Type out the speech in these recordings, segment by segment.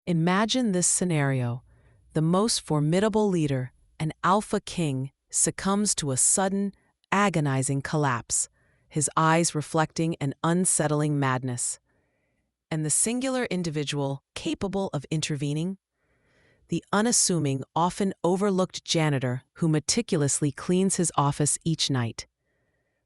Imagine this scenario. The most formidable leader, an alpha king, succumbs to a sudden, agonizing collapse, his eyes reflecting an unsettling madness. And the singular individual capable of intervening? The unassuming, often overlooked janitor who meticulously cleans his office each night.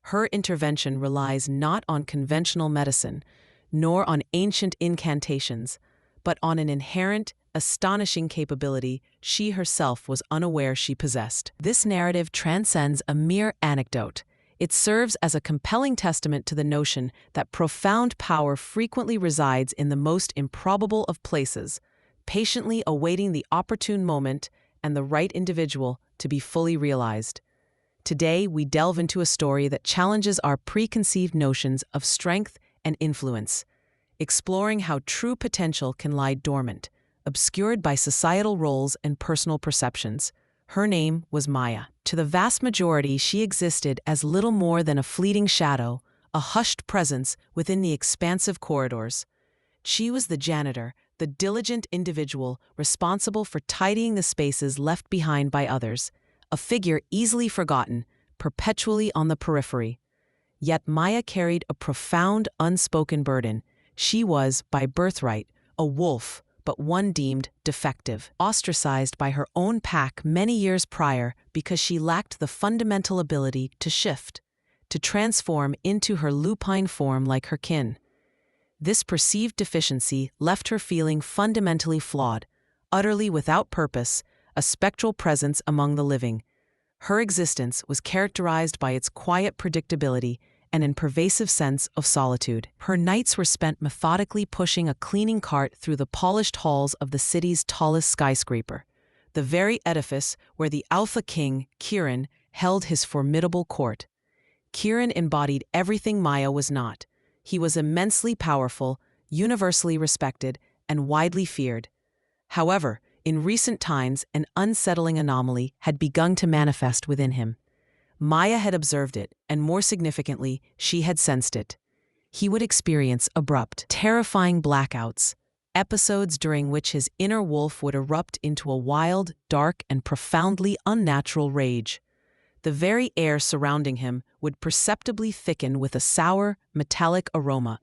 Her intervention relies not on conventional medicine, nor on ancient incantations, but on an inherent, astonishing capability she herself was unaware she possessed. This narrative transcends a mere anecdote. It serves as a compelling testament to the notion that profound power frequently resides in the most improbable of places, patiently awaiting the opportune moment and the right individual to be fully realized. Today, we delve into a story that challenges our preconceived notions of strength and influence, exploring how true potential can lie dormant, obscured by societal roles and personal perceptions. Her name was Maya. To the vast majority, she existed as little more than a fleeting shadow, a hushed presence within the expansive corridors. She was the janitor, the diligent individual responsible for tidying the spaces left behind by others, a figure easily forgotten, perpetually on the periphery. Yet Maya carried a profound, unspoken burden. She was, by birthright, a wolf, but one deemed defective, ostracized by her own pack many years prior because she lacked the fundamental ability to shift, to transform into her lupine form like her kin. This perceived deficiency left her feeling fundamentally flawed, utterly without purpose, a spectral presence among the living. Her existence was characterized by its quiet predictability and an pervasive sense of solitude. Her nights were spent methodically pushing a cleaning cart through the polished halls of the city's tallest skyscraper, the very edifice where the Alpha King, Kiran, held his formidable court. Kiran embodied everything Maya was not. He was immensely powerful, universally respected, and widely feared. However, in recent times, an unsettling anomaly had begun to manifest within him. Maya had observed it, and more significantly, she had sensed it. He would experience abrupt, terrifying blackouts, episodes during which his inner wolf would erupt into a wild, dark, and profoundly unnatural rage. The very air surrounding him would perceptibly thicken with a sour, metallic aroma,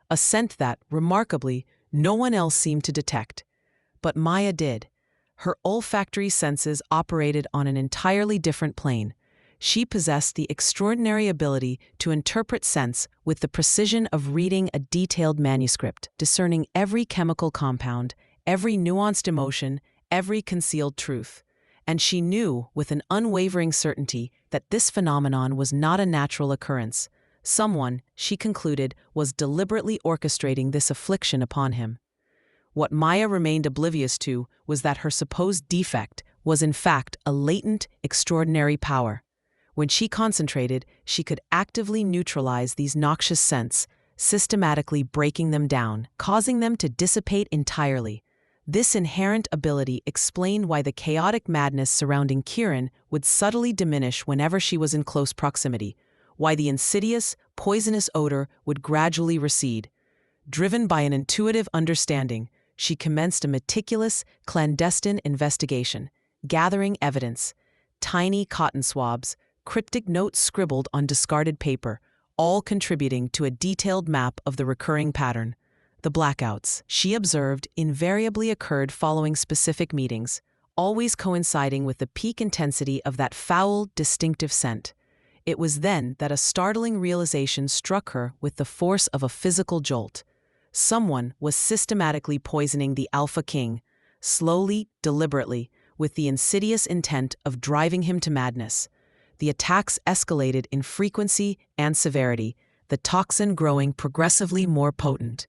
a scent that, remarkably, no one else seemed to detect. But Maya did. Her olfactory senses operated on an entirely different plane. She possessed the extraordinary ability to interpret scents with the precision of reading a detailed manuscript, discerning every chemical compound, every nuanced emotion, every concealed truth. And she knew with an unwavering certainty that this phenomenon was not a natural occurrence. Someone, she concluded, was deliberately orchestrating this affliction upon him. What Maya remained oblivious to was that her supposed defect was in fact a latent, extraordinary power. When she concentrated, she could actively neutralize these noxious scents, systematically breaking them down, causing them to dissipate entirely. This inherent ability explained why the chaotic madness surrounding Kiran would subtly diminish whenever she was in close proximity, why the insidious, poisonous odor would gradually recede. Driven by an intuitive understanding, she commenced a meticulous, clandestine investigation, gathering evidence, tiny cotton swabs, cryptic notes scribbled on discarded paper, all contributing to a detailed map of the recurring pattern. The blackouts, she observed, invariably occurred following specific meetings, always coinciding with the peak intensity of that foul, distinctive scent. It was then that a startling realization struck her with the force of a physical jolt. Someone was systematically poisoning the Alpha King, slowly, deliberately, with the insidious intent of driving him to madness. The attacks escalated in frequency and severity, the toxin growing progressively more potent.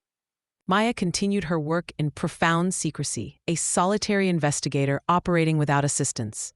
Maya continued her work in profound secrecy, a solitary investigator operating without assistance.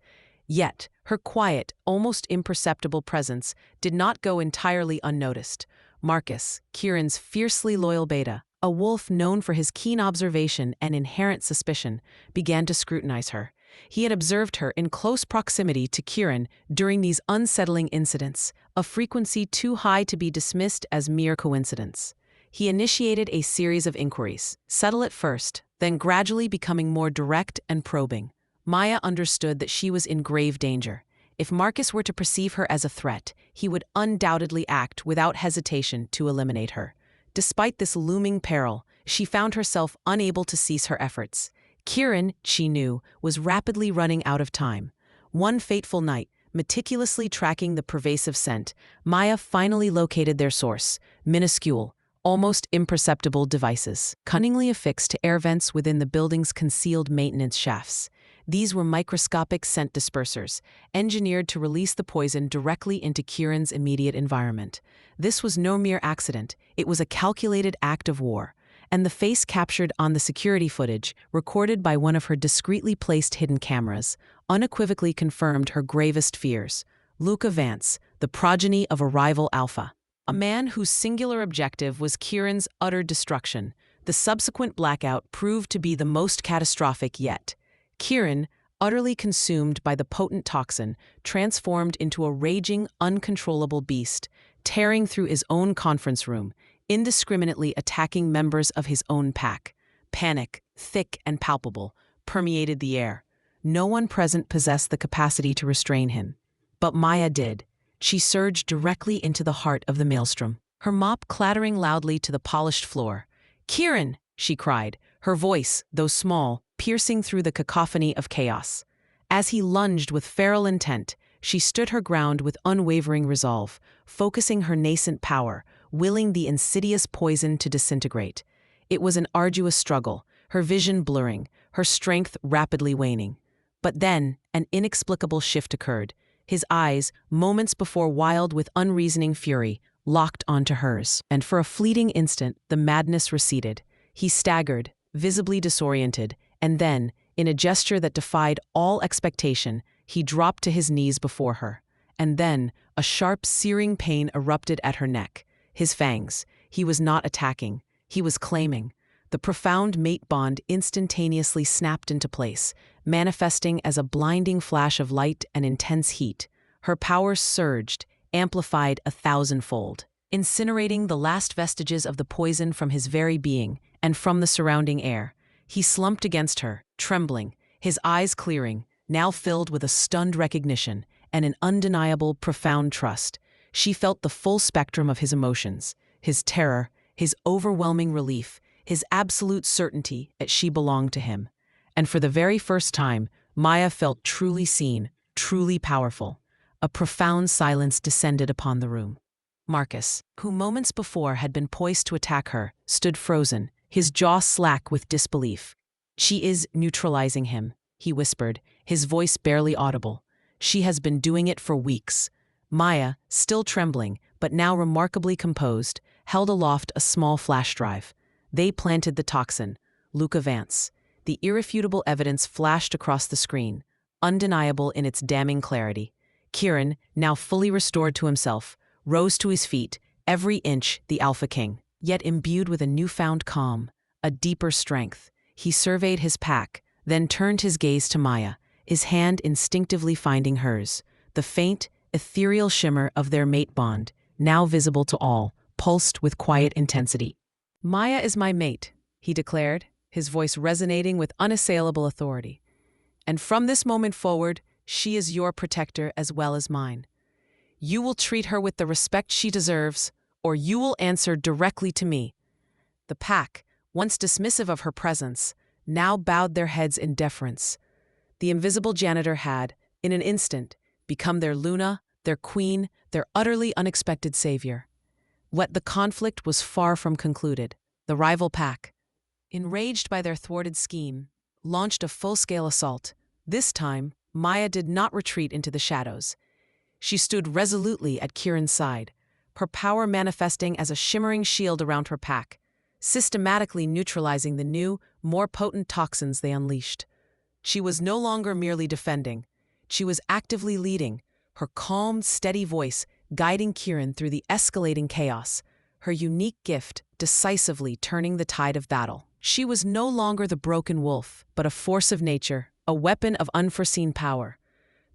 Yet, her quiet, almost imperceptible presence did not go entirely unnoticed. Marcus, Kiran's fiercely loyal beta, a wolf known for his keen observation and inherent suspicion, began to scrutinize her. He had observed her in close proximity to Kiran during these unsettling incidents, a frequency too high to be dismissed as mere coincidence. He initiated a series of inquiries, subtle at first, then gradually becoming more direct and probing. Maya understood that she was in grave danger. If Marcus were to perceive her as a threat, he would undoubtedly act without hesitation to eliminate her. Despite this looming peril, she found herself unable to cease her efforts. Kieran, she knew, was rapidly running out of time. One fateful night, meticulously tracking the pervasive scent, Maya finally located their source: minuscule, almost imperceptible devices, cunningly affixed to air vents within the building's concealed maintenance shafts. These were microscopic scent dispersers, engineered to release the poison directly into Kieran's immediate environment. This was no mere accident, it was a calculated act of war. And the face captured on the security footage, recorded by one of her discreetly placed hidden cameras, unequivocally confirmed her gravest fears. Luca Vance, the progeny of a rival alpha. A man whose singular objective was Kieran's utter destruction. The subsequent blackout proved to be the most catastrophic yet. Kieran, utterly consumed by the potent toxin, transformed into a raging, uncontrollable beast, tearing through his own conference room, indiscriminately attacking members of his own pack. Panic, thick and palpable, permeated the air. No one present possessed the capacity to restrain him. But Maya did. She surged directly into the heart of the maelstrom, her mop clattering loudly to the polished floor. "Kieran!" she cried, her voice, though small, piercing through the cacophony of chaos. As he lunged with feral intent, she stood her ground with unwavering resolve, focusing her nascent power, willing the insidious poison to disintegrate. It was an arduous struggle, her vision blurring, her strength rapidly waning. But then, an inexplicable shift occurred. His eyes, moments before wild with unreasoning fury, locked onto hers, and for a fleeting instant the madness receded. He staggered, visibly disoriented, and then, in a gesture that defied all expectation, he dropped to his knees before her. And then, a sharp, searing pain erupted at her neck. His fangs. He was not attacking. He was claiming. The profound mate bond instantaneously snapped into place, manifesting as a blinding flash of light and intense heat. Her power surged, amplified 1,000-fold, incinerating the last vestiges of the poison from his very being and from the surrounding air. He slumped against her, trembling, his eyes clearing, now filled with a stunned recognition and an undeniable, profound trust. She felt the full spectrum of his emotions, his terror, his overwhelming relief, his absolute certainty that she belonged to him. And for the very first time, Maya felt truly seen, truly powerful. A profound silence descended upon the room. Marcus, who moments before had been poised to attack her, stood frozen, his jaw slack with disbelief. "She is neutralizing him," he whispered, his voice barely audible. "She has been doing it for weeks." Maya, still trembling, but now remarkably composed, held aloft a small flash drive. They planted the toxin. Luca Vance. The irrefutable evidence flashed across the screen, undeniable in its damning clarity. Kieran, now fully restored to himself, rose to his feet, every inch the Alpha King, yet imbued with a newfound calm, a deeper strength. He surveyed his pack, then turned his gaze to Maya, his hand instinctively finding hers. The faint, ethereal shimmer of their mate bond, now visible to all, pulsed with quiet intensity. "Maya is my mate," he declared, his voice resonating with unassailable authority. "And from this moment forward, she is your protector as well as mine. You will treat her with the respect she deserves, or you will answer directly to me." The pack, once dismissive of her presence, now bowed their heads in deference. The invisible janitor had, in an instant, become their Luna, their queen, their utterly unexpected savior. Yet the conflict was far from concluded. The rival pack, enraged by their thwarted scheme, launched a full-scale assault. This time, Maya did not retreat into the shadows. She stood resolutely at Kieran's side, her power manifesting as a shimmering shield around her pack, systematically neutralizing the new, more potent toxins they unleashed. She was no longer merely defending. She was actively leading, her calm, steady voice guiding Kieran through the escalating chaos, her unique gift decisively turning the tide of battle. She was no longer the broken wolf, but a force of nature, a weapon of unforeseen power.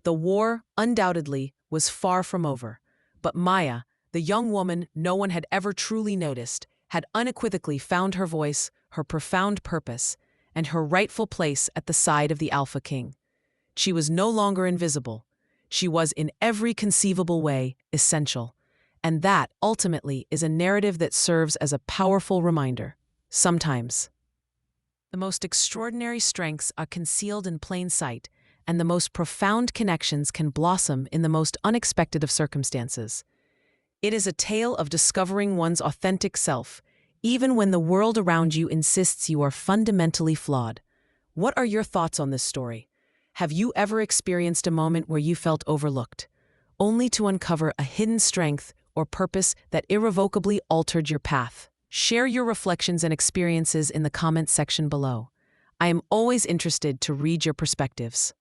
The war, undoubtedly, was far from over, but Maya, the young woman no one had ever truly noticed, had unequivocally found her voice, her profound purpose, and her rightful place at the side of the Alpha King. She was no longer invisible. She was in every conceivable way essential. And that, ultimately, is a narrative that serves as a powerful reminder. Sometimes, the most extraordinary strengths are concealed in plain sight, and the most profound connections can blossom in the most unexpected of circumstances. It is a tale of discovering one's authentic self, even when the world around you insists you are fundamentally flawed. What are your thoughts on this story? Have you ever experienced a moment where you felt overlooked, only to uncover a hidden strength or purpose that irrevocably altered your path? Share your reflections and experiences in the comments section below. I am always interested to read your perspectives.